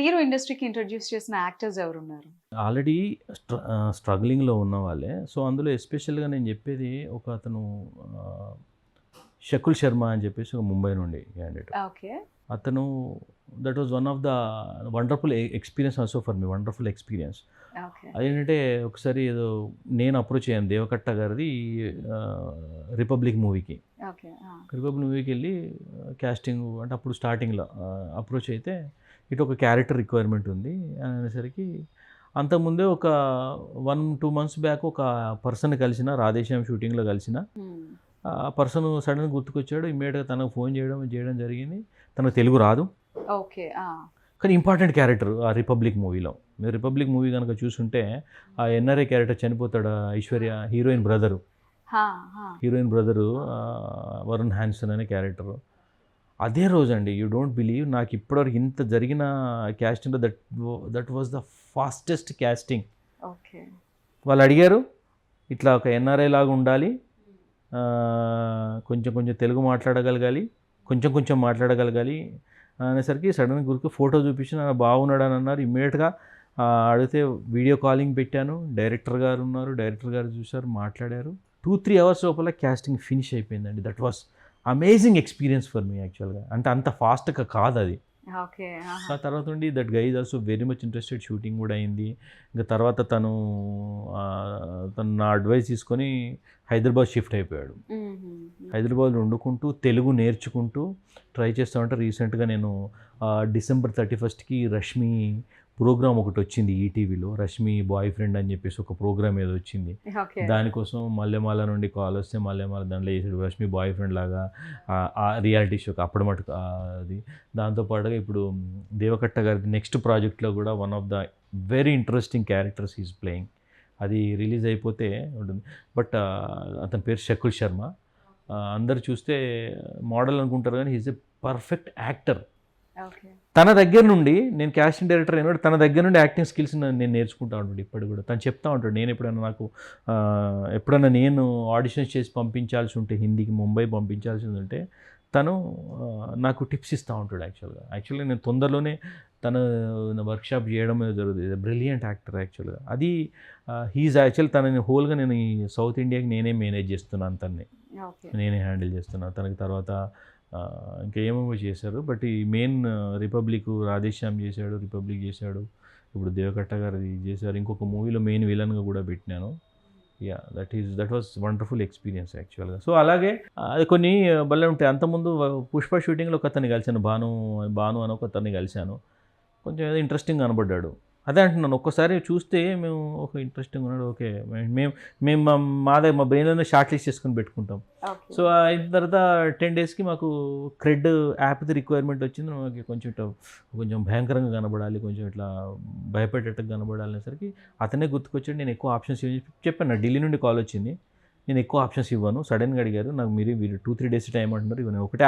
మీరు ఇండస్ట్రీకి ఇంట్రడ్యూస్ చేసిన యాక్టర్స్ ఎవరున్నారు? ఆల్రెడీ స్ట్రగ్లింగ్‌లో ఉన్న వాళ్ళే. సో, అందులో ఎస్పెషల్‌గా నేను చెప్పేది ఒక అతను ఆహ్, షకుల్ శర్మ అని చెప్పేసి ఒక ముంబై నుండి క్యాండిడేట్. ఓకే. అతను that was one of the wonderful experience also for me. Wonderful experience. Okay. అదేంటంటే ఒకసారి ఏదో నేను అప్రోచ్ అయ్యాను దేవకట్ట గారిది రిపబ్లిక్ మూవీకి. ఓకే. ఆ! రిపబ్లిక్ మూవీకి వెళ్ళి కాస్టింగ్ అంటే అప్పుడు స్టార్టింగ్‌లో అప్రోచ్ అయితే ఇటు ఒక క్యారెక్టర్ రిక్వైర్మెంట్ ఉంది అని అనేసరికి అంతకుముందే ఒక 1-2 మంత్స్ బ్యాక్ ఒక పర్సన్ కలిసిన రాధేశ్యామ్ షూటింగ్లో కలిసిన హ్మ్. ఆ పర్సన్ సడన్గా గుర్తుకొచ్చాడు. ఇమ్మీడియట్గా తనకు ఫోన్ చేయడం జరిగింది. తనకు తెలుగు రాదు, ఓకే. ఆ! కానీ ఇంపార్టెంట్ క్యారెక్టర్ ఆ రిపబ్లిక్ మూవీలో. మీరు రిపబ్లిక్ మూవీ కనుక చూసుంటే ఆ ఎన్ఆర్ఐ క్యారెక్టర్ చనిపోతాడు, ఐశ్వర్య హీరోయిన్ బ్రదరు. హా! హా! హీరోయిన్ బ్రదరు వరుణ్ హ్యాన్సన్ అనే క్యారెక్టరు. అదే రోజండి, యూ డోంట్ బిలీవ్, నాకు ఇప్పటివరకు ఇంత జరిగిన క్యాస్టింగ్లో that was the fastest casting. Okay. వాళ్ళు అడిగారు ఇట్లా ఒక ఎన్ఆర్ఐ లాగా ఉండాలి, కొంచెం కొంచెం తెలుగు మాట్లాడగలగాలి, కొంచెం మాట్లాడగలగాలి అనేసరికి సడన్గా గురికి ఫోటో చూపించి నా బాగున్నాడు అని అన్నారు. ఇమ్మీడియట్గా అడిగితే వీడియో కాలింగ్ పెట్టాను. డైరెక్టర్ గారు ఉన్నారు, డైరెక్టర్ గారు చూశారు, మాట్లాడారు. 2-3 అవర్స్ లోపల క్యాస్టింగ్ ఫినిష్ అయిపోయిందండి. That was amazing experience for me యాక్చువల్గా. అంటే అంత ఫాస్ట్గా కాదు అది. ఓకే. ఆ తర్వాత నుండి that guy is also very much interested. Shooting కూడా అయింది. ఇంకా తర్వాత తను నా అడ్వైస్ తీసుకొని హైదరాబాద్ షిఫ్ట్ అయిపోయాడు. హైదరాబాద్లో వండుకుంటూ తెలుగు నేర్చుకుంటూ ట్రై చేస్తూ ఉంటే రీసెంట్గా నేను డిసెంబర్ 31st రష్మి ప్రోగ్రామ్ ఒకటి వచ్చింది ఈటీవీలో. రష్మి బాయ్ ఫ్రెండ్ అని చెప్పేసి ఒక ప్రోగ్రామ్ ఏదో వచ్చింది. ఓకే. దానికోసం మల్లెమాల నుండి కాల్ వస్తే మల్లెమాల దాంట్లో వేసాడు రష్మి బాయ్ ఫ్రెండ్ లాగా ఆ రియాలిటీ షోకి అప్పుడు మటుకు అది. దాంతోపాటుగా ఇప్పుడు దేవకట్ట గారి నెక్స్ట్ ప్రాజెక్ట్లో కూడా one of the very interesting characters is playing. అది రిలీజ్ అయిపోతే ఉంటుంది. బట్ అతని పేరు షకుల్ శర్మ. అందరు చూస్తే మోడల్ అనుకుంటారు కానీ he's a perfect actor. Okay. తన దగ్గర నుండి నేను కాస్టింగ్ డైరెక్టర్ అయినాడు, తన దగ్గర నుండి యాక్టింగ్ స్కిల్స్ నేను నేర్చుకుంటా ఉంటాడు ఇప్పుడు కూడా. తను చెప్తా ఉంటాడు, నేను ఎప్పుడైనా నేను ఆడిషన్స్ చేసి పంపించాల్సి ఉంటే హిందీకి ముంబై పంపించాల్సి ఉంటే తను నాకు టిప్స్ ఇస్తూ ఉంటాడు. యాక్చువల్గా నేను తొందరలోనే తను వర్క్షాప్ చేయడం జరుగుతుంది. బ్రిలియంట్ యాక్టర్ యాక్చువల్గా. అది హీజ్ యాక్చువల్ తనని హోల్గా నేను ఈ సౌత్ ఇండియాకి నేనే మేనేజ్ చేస్తున్నాను, తనని నేనే హ్యాండిల్ చేస్తున్నాను. తనకి తర్వాత ఇంకా ఏమేమో చేశారు. బట్ ఈ మెయిన్ రిపబ్లిక్ రాధేశ్యామ్ చేశాడు, రిపబ్లిక్ చేశాడు, ఇప్పుడు దేవకట్ట గారు చేశారు. ఇంకొక మూవీలో మెయిన్ విలన్గా కూడా పెట్టినాను. దట్ వాస్ వండర్ఫుల్ ఎక్స్పీరియన్స్ యాక్చువల్గా. సో అలాగే అది కొన్ని భలే ఉంటాయి. అంతకుముందు పుష్ప షూటింగ్లో ఒక అతన్ని కలిశాను, భాను అని ఒక అతన్ని కలిశాను. కొంచెం ఏదో ఇంట్రెస్టింగ్ కనబడ్డాడు. అదే అంటున్నాను, ఒక్కసారి చూస్తే మేము ఒక ఇంట్రెస్టింగ్ ఉన్నాడు, ఓకే మేము మా బ్రెయిన్లోనే షార్ట్ లిస్ట్ చేసుకొని పెట్టుకుంటాం. సో అయిన తర్వాత 10 daysకి మాకు క్రెడ్ యాప్ది రిక్వైర్మెంట్ వచ్చింది. మాకు కొంచెం భయంకరంగా కనబడాలి, కొంచెం ఇట్లా భయపెట్టేట్టుగా కనబడాలి అనేసరికి అతనే గుర్తుకొచ్చాడు. నేను ఎక్కువ ఆప్షన్స్ చెప్పాను, నా ఢిల్లీ నుండి కాల్ వచ్చింది, నేను ఎక్కువ ఆప్షన్స్ ఇవ్వను. సడన్గా అడిగారు నాకు, మీరు 2-3 days టైం అంటున్నారు, ఇవ్వను, ఒకటే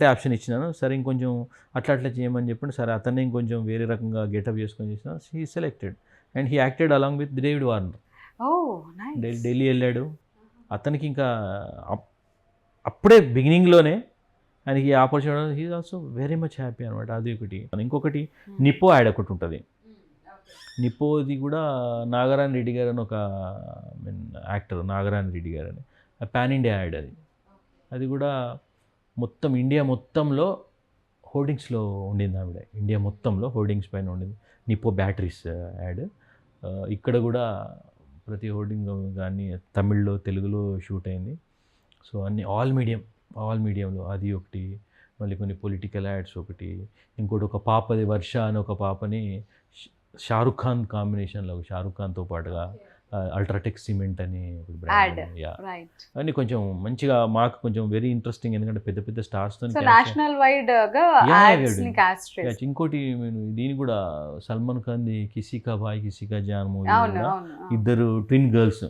ఆప్షన్ ఇచ్చినాను. సరే ఇంకొంచెం అట్లా చేయమని చెప్పండి. సరే అతన్ని ఇంకొంచెం వేరే రకంగా గెటప్ చేసుకొని చేసిన. He selected and he acted along with David Warner. Delhi వెళ్ళాడు. అతనికి ఇంకా అప్పుడే బిగినింగ్లోనే ఆయనకి opportunity, he also very much happy అనమాట. అది ఒకటి. ఇంకొకటి నిప్పో యాడ్ ఒకటి ఉంటుంది. నిప్పోది కూడా నాగరాణ్ రెడ్డి గారు అని ఒక యాక్టర్, నాగరాణ్ రెడ్డి గారు అని పాన్ ఇండియా యాడ్. అది కూడా మొత్తం ఇండియా మొత్తంలో హోర్డింగ్స్లో ఉండింది ఆవిడ. ఇండియా మొత్తంలో హోర్డింగ్స్ పైన ఉండింది నిప్పో బ్యాటరీస్ యాడ్. ఇక్కడ కూడా ప్రతి హోర్డింగ్ కానీ తమిళ్లో తెలుగులో షూట్ అయింది. సో అన్ని ఆల్ మీడియంలో అది ఒకటి. మళ్ళీ కొన్ని పొలిటికల్ యాడ్స్ ఒకటి. ఇంకోటి ఒక పాపది వర్ష అని ఒక పాపని షారుఖ్ ఖాన్ కాంబినేషన్లో, షారుఖ్ ఖాన్తో పాటుగా అల్ట్రాటెక్ సిమెంట్ అని బ్రాండ్ అన్ని కొంచెం మంచిగా మాకు కొంచెం వెరీ ఇంట్రెస్టింగ్. ఎందుకంటే పెద్ద స్టార్స్తో నేషనల్ వైడ్ గా యాడ్స్ ని కాస్ట్ చేశారు. ఇంకోటి దీని కూడా సల్మాన్ ఖాన్ ది కిసీ కా భాయ్ కిసీ కా జాన్ మూవీ, ఇద్దరు ట్విన్ గర్ల్స్,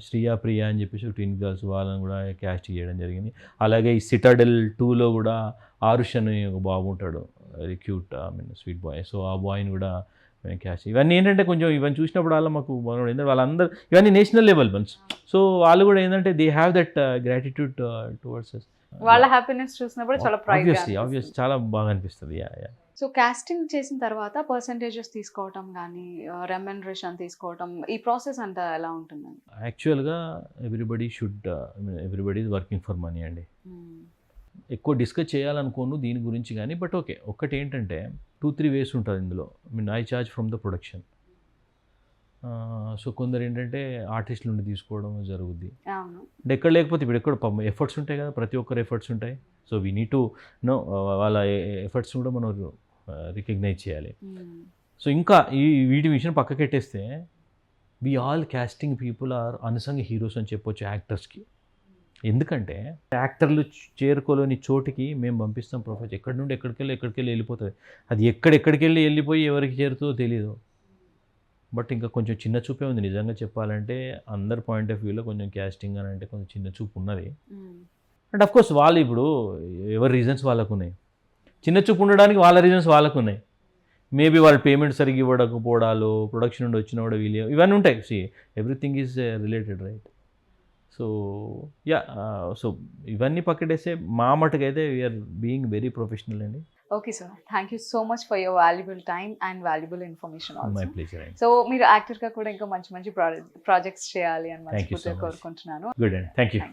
శ్రియా ప్రియా అని చెప్పేసి ట్విన్ గర్ల్స్, వాళ్ళని కూడా క్యాస్ట్ చేయడం జరిగింది. అలాగే ఈ సిటాడెల్ 2లో కూడా ఆరుష్ అని ఒక బాబు ఉంటాడు, very cute sweet boy. So ఆ బాయ్ని కూడా క్యాష్. ఇవన్నీ ఏంటంటే కొంచెం ఇవన్నీ చూసినప్పుడు వాళ్ళ మాకు ఏంటంటే వాళ్ళందరూ ఇవన్నీ నేషనల్ లెవెల్ వన్స్. సో వాళ్ళు కూడా ఏంటంటే they have that gratitude towards us. వాళ్ళ హ్యాపీనెస్ చూసినప్పుడు చాలా ప్రైడ్, ఆబ్వియస్లీ చాలా బాగా అనిపిస్తుంది. సో కాస్టింగ్ చేసిన తర్వాత పర్సంటేజెస్ తీసుకోవటం కానీ రెమ్యునరేషన్ తీసుకోవటం ఈ ప్రాసెస్ అంతా ఎలా ఉంటుందండి? యాక్చువల్గా everybody is working for money అండి. ఎక్కువ డిస్కస్ చేయాలనుకోను దీని గురించి కానీ, బట్ ఓకే, ఒక్కటి ఏంటంటే 2-3 వేస్ ఉంటుంది ఇందులో. I charge from the production. So కొందరు ఏంటంటే ఆర్టిస్ట్ నుండి తీసుకోవడం జరుగుద్ది. అవును. అంటే ఎక్కడ లేకపోతే ఇప్పుడు ఎక్కడ ఎఫర్ట్స్ ఉంటాయి కదా, ప్రతి ఒక్కరు ఎఫర్ట్స్ ఉంటాయి. So we need to know వాళ్ళ ఎఫర్ట్స్ కూడా మనం రికగ్నైజ్ చేయాలి. సో ఇంకా వీటి విషయం పక్కకెట్టేస్తే we all casting people are unsung heroes అని చెప్పొచ్చు యాక్టర్స్కి. ఎందుకంటే యాక్టర్లు చేరుకోలేని చోటికి మేము పంపిస్తాం ప్రొఫెసర్. ఎక్కడి నుండి ఎక్కడికెళ్ళి వెళ్ళిపోతుంది. అది ఎక్కడికి వెళ్ళిపోయి ఎవరికి చేరుతుందో తెలియదు. బట్ ఇంకా కొంచెం చిన్న చూపే ఉంది నిజంగా చెప్పాలంటే. అందరి పాయింట్ ఆఫ్ వ్యూలో కొంచెం క్యాస్టింగ్ అని అంటే కొంచెం చిన్న చూపు ఉన్నది. అండ్ అఫ్కోర్స్ వాళ్ళు ఇప్పుడు ఎవరి రీజన్స్ వాళ్ళకు ఉన్నాయి. చిన్న చూపు ఉండడానికి వాళ్ళ రీజన్స్ వాళ్ళకు ఉన్నాయి. మేబీ వాళ్ళు పేమెంట్ సరిగ్గా ఇవ్వకపోవడాలు, ప్రొడక్షన్ నుండి వచ్చిన కూడా వీళ్ళు, ఇవన్నీ ఉంటాయి. C everything is related, right? So so ఇవన్నీ పక్కడేస్తే మా మటుకైతే వీఆర్ బీయింగ్ వెరీ ప్రొఫెషనల్ అండి. Okay sir, thank you so much for your valuable time and valuable information my also. Pleasure అండి. సో మీరు యాక్టర్గా కూడా ఇంకా మంచి మంచి ప్రాజెక్ట్స్ చేయాలి అని Thank you so మనస్ఫూర్తిగా much. కోరుకుంటున్నాను. గుడ్ అండి, థ్యాంక్ యూ.